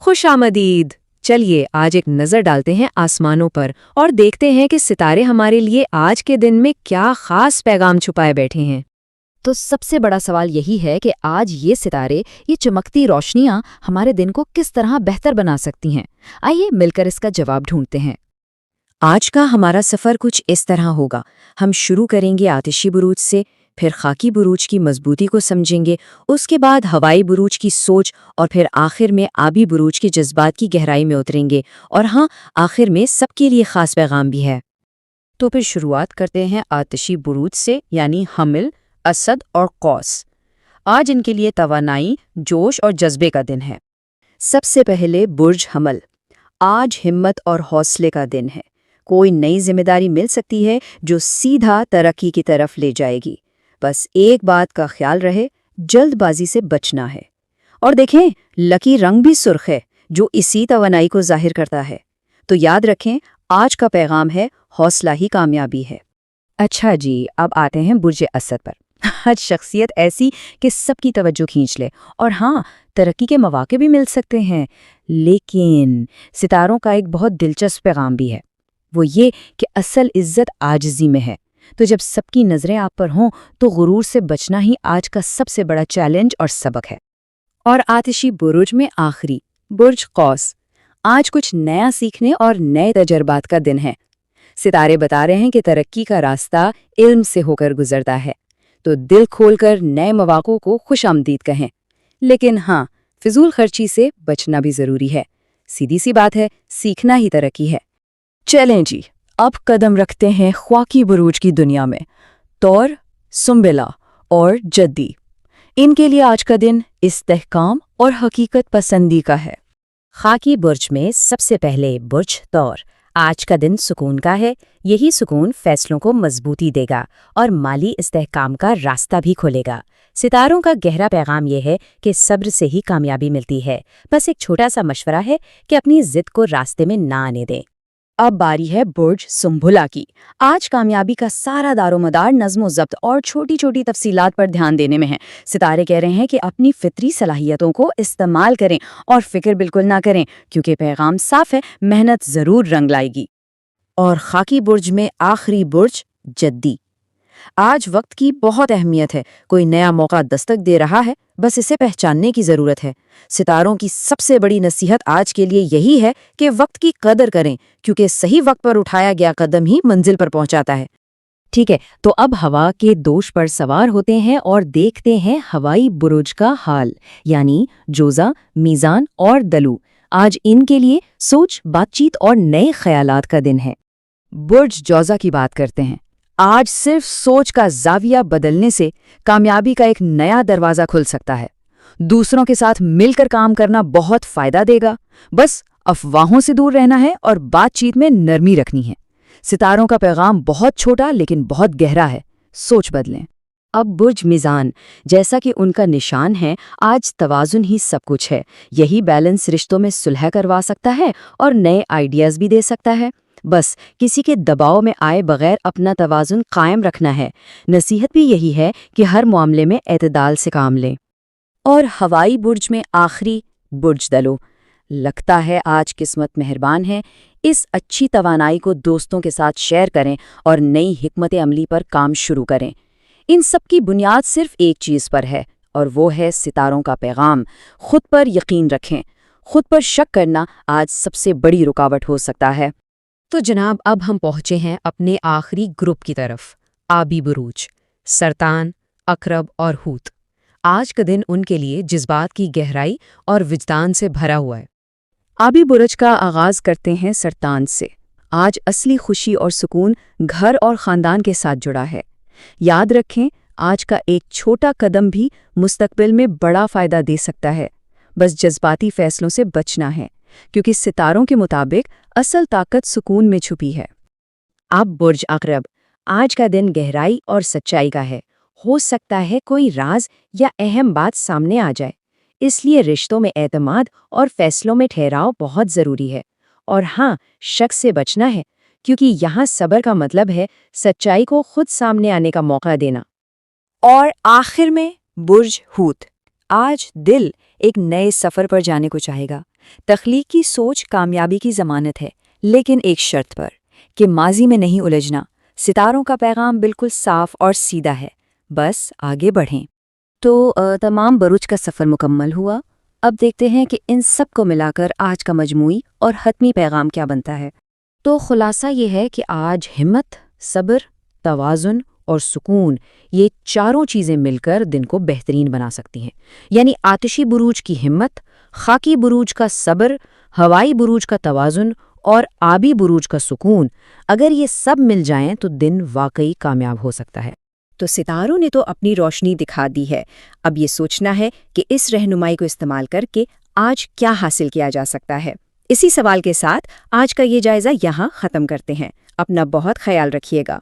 خوش آمدید۔ چلیے آج ایک نظر ڈالتے ہیں آسمانوں پر اور دیکھتے ہیں کہ ستارے ہمارے لیے آج کے دن میں کیا خاص پیغام چھپائے بیٹھے ہیں۔ تو سب سے بڑا سوال یہی ہے کہ آج یہ ستارے، یہ چمکتی روشنیاں ہمارے دن کو کس طرح بہتر بنا سکتی ہیں؟ آئیے مل کر اس کا جواب ڈھونڈتے ہیں۔ آج کا ہمارا سفر کچھ اس طرح ہوگا۔ ہم شروع کریں گے آتشی بروج سے، پھر خاکی بروج کی مضبوطی کو سمجھیں گے، اس کے بعد ہوائی بروج کی سوچ، اور پھر آخر میں آبی بروج کے جذبات کی گہرائی میں اتریں گے، اور ہاں، آخر میں سب کے لیے خاص پیغام بھی ہے۔ تو پھر شروعات کرتے ہیں آتشی بروج سے، یعنی حمل، اسد اور قوس۔ آج ان کے لیے توانائی، جوش اور جذبے کا دن ہے۔ سب سے پہلے برج حمل۔ آج ہمت اور حوصلے کا دن ہے۔ کوئی نئی ذمہ داری مل سکتی ہے جو سیدھا ترقی کی طرف لے جائے گی۔ بس ایک بات کا خیال رہے، جلد بازی سے بچنا ہے۔ اور دیکھیں، لکی رنگ بھی سرخ ہے جو اسی توانائی کو ظاہر کرتا ہے۔ تو یاد رکھیں، آج کا پیغام ہے حوصلہ ہی کامیابی ہے۔ اچھا جی، اب آتے ہیں برج اسد پر۔ آج شخصیت ایسی کہ سب کی توجہ کھینچ لے، اور ہاں، ترقی کے مواقع بھی مل سکتے ہیں، لیکن ستاروں کا ایک بہت دلچسپ پیغام بھی ہے۔ وہ یہ کہ اصل عزت عاجزی میں ہے۔ تو جب سب کی نظریں آپ پر ہوں تو غرور سے بچنا ہی آج کا سب سے بڑا چیلنج اور سبق ہے۔ اور آتشی برج میں آخری، برج قوس۔ آج کچھ نیا سیکھنے اور نئے تجربات کا دن ہے۔ ستارے بتا رہے ہیں کہ ترقی کا راستہ علم سے ہو کر گزرتا ہے، تو دل کھول کر نئے مواقع کو خوش آمدید کہیں۔ لیکن ہاں، فضول خرچی سے بچنا بھی ضروری ہے۔ سیدھی سی بات ہے، سیکھنا ہی ترقی ہے۔ چلیں جی، اب قدم رکھتے ہیں خاکی بروج کی دنیا میں۔ طور، سنبلہ اور جدی، ان کے لیے آج کا دن استحکام اور حقیقت پسندی کا ہے۔ خاکی برج میں سب سے پہلے برج طور۔ آج کا دن سکون کا ہے۔ یہی سکون فیصلوں کو مضبوطی دے گا اور مالی استحکام کا راستہ بھی کھولے گا۔ ستاروں کا گہرا پیغام یہ ہے کہ صبر سے ہی کامیابی ملتی ہے۔ بس ایک چھوٹا سا مشورہ ہے کہ اپنی ضد کو راستے میں نہ آنے دیں۔ اب باری ہے برج سنبھلہ کی۔ آج کامیابی کا سارا دار و مدار نظم و ضبط اور چھوٹی چھوٹی تفصیلات پر دھیان دینے میں ہے۔ ستارے کہہ رہے ہیں کہ اپنی فطری صلاحیتوں کو استعمال کریں اور فکر بالکل نہ کریں، کیونکہ پیغام صاف ہے، محنت ضرور رنگ لائے گی۔ اور خاکی برج میں آخری برج جدی۔ آج وقت کی بہت اہمیت ہے۔ کوئی نیا موقع دستک دے رہا ہے، بس اسے پہچاننے کی ضرورت ہے۔ ستاروں کی سب سے بڑی نصیحت آج کے لیے یہی ہے کہ وقت کی قدر کریں، کیونکہ صحیح وقت پر اٹھایا گیا قدم ہی منزل پر پہنچاتا ہے۔ ٹھیک ہے، تو اب ہوا کے دوش پر سوار ہوتے ہیں اور دیکھتے ہیں ہوائی برج کا حال، یعنی جوزہ، میزان اور دلو۔ آج ان کے لیے سوچ، بات چیت اور نئے خیالات کا دن ہے۔ برج جوزہ کی بات کرتے ہیں۔ آج صرف سوچ کا زاویہ بدلنے سے کامیابی کا ایک نیا دروازہ کھل سکتا ہے۔ دوسروں کے ساتھ مل کر کام کرنا بہت فائدہ دے گا۔ بس افواہوں سے دور رہنا ہے اور بات چیت میں نرمی رکھنی ہے۔ ستاروں کا پیغام بہت چھوٹا لیکن بہت گہرا ہے، سوچ بدلیں۔ اب برج میزان، جیسا کہ ان کا نشان ہے، آج توازن ہی سب کچھ ہے۔ یہی بیلنس رشتوں میں صلح کروا سکتا ہے اور نئے آئیڈیاز بھی دے سکتا ہے۔ بس کسی کے دباؤ میں آئے بغیر اپنا توازن قائم رکھنا ہے۔ نصیحت بھی یہی ہے کہ ہر معاملے میں اعتدال سے کام لیں۔ اور ہوائی برج میں آخری برج دلو۔ لگتا ہے آج قسمت مہربان ہے۔ اس اچھی توانائی کو دوستوں کے ساتھ شیئر کریں اور نئی حکمت عملی پر کام شروع کریں۔ ان سب کی بنیاد صرف ایک چیز پر ہے، اور وہ ہے ستاروں کا پیغام۔ خود پر یقین رکھیں۔ خود پر شک کرنا آج سب سے بڑی رکاوٹ ہو سکتا ہے۔ تو جناب، اب ہم پہنچے ہیں اپنے آخری گروپ کی طرف، آبی بروج، سرطان، عقرب اور حوت۔ آج کا دن ان کے لیے جذبات کی گہرائی اور وجدان سے بھرا ہوا ہے۔ آبی برج کا آغاز کرتے ہیں سرطان سے۔ آج اصلی خوشی اور سکون گھر اور خاندان کے ساتھ جڑا ہے۔ یاد رکھیں، آج کا ایک چھوٹا قدم بھی مستقبل میں بڑا فائدہ دے سکتا ہے۔ بس جذباتی فیصلوں سے بچنا ہے، کیونکہ ستاروں کے مطابق اصل طاقت سکون میں چھپی ہے۔ اب برج عقرب، آج کا دن گہرائی اور سچائی کا ہے۔ ہو سکتا ہے کوئی راز یا اہم بات سامنے آ جائے، اس لیے رشتوں میں اعتماد اور فیصلوں میں ٹھہراؤ بہت ضروری ہے۔ اور ہاں، شک سے بچنا ہے، کیونکہ یہاں صبر کا مطلب ہے سچائی کو خود سامنے آنے کا موقع دینا۔ اور آخر میں برج حوت۔ آج دل ایک نئے سفر پر جانے کو چاہے گا، تخلیقی سوچ کامیابی کی ضمانت ہے، لیکن ایک شرط پر کہ ماضی میں نہیں الجھنا۔ ستاروں کا پیغام بالکل صاف اور سیدھا ہے، بس آگے بڑھیں۔ تو تمام بروج کا سفر مکمل ہوا۔ اب دیکھتے ہیں کہ ان سب کو ملا کر آج کا مجموعی اور حتمی پیغام کیا بنتا ہے۔ تو خلاصہ یہ ہے کہ آج ہمت، صبر، توازن اور سکون، یہ چاروں چیزیں مل کر دن کو بہترین بنا سکتی ہیں۔ یعنی آتشی بروج کی ہمت، خاکی بروج کا صبر، ہوائی بروج کا توازن اور آبی بروج کا سکون، اگر یہ سب مل جائیں تو دن واقعی کامیاب ہو سکتا ہے۔ تو ستاروں نے تو اپنی روشنی دکھا دی ہے، اب یہ سوچنا ہے کہ اس رہنمائی کو استعمال کر کے آج کیا حاصل کیا جا سکتا ہے۔ اسی سوال کے ساتھ آج کا یہ جائزہ یہاں ختم کرتے ہیں۔ اپنا بہت خیال رکھیے گا۔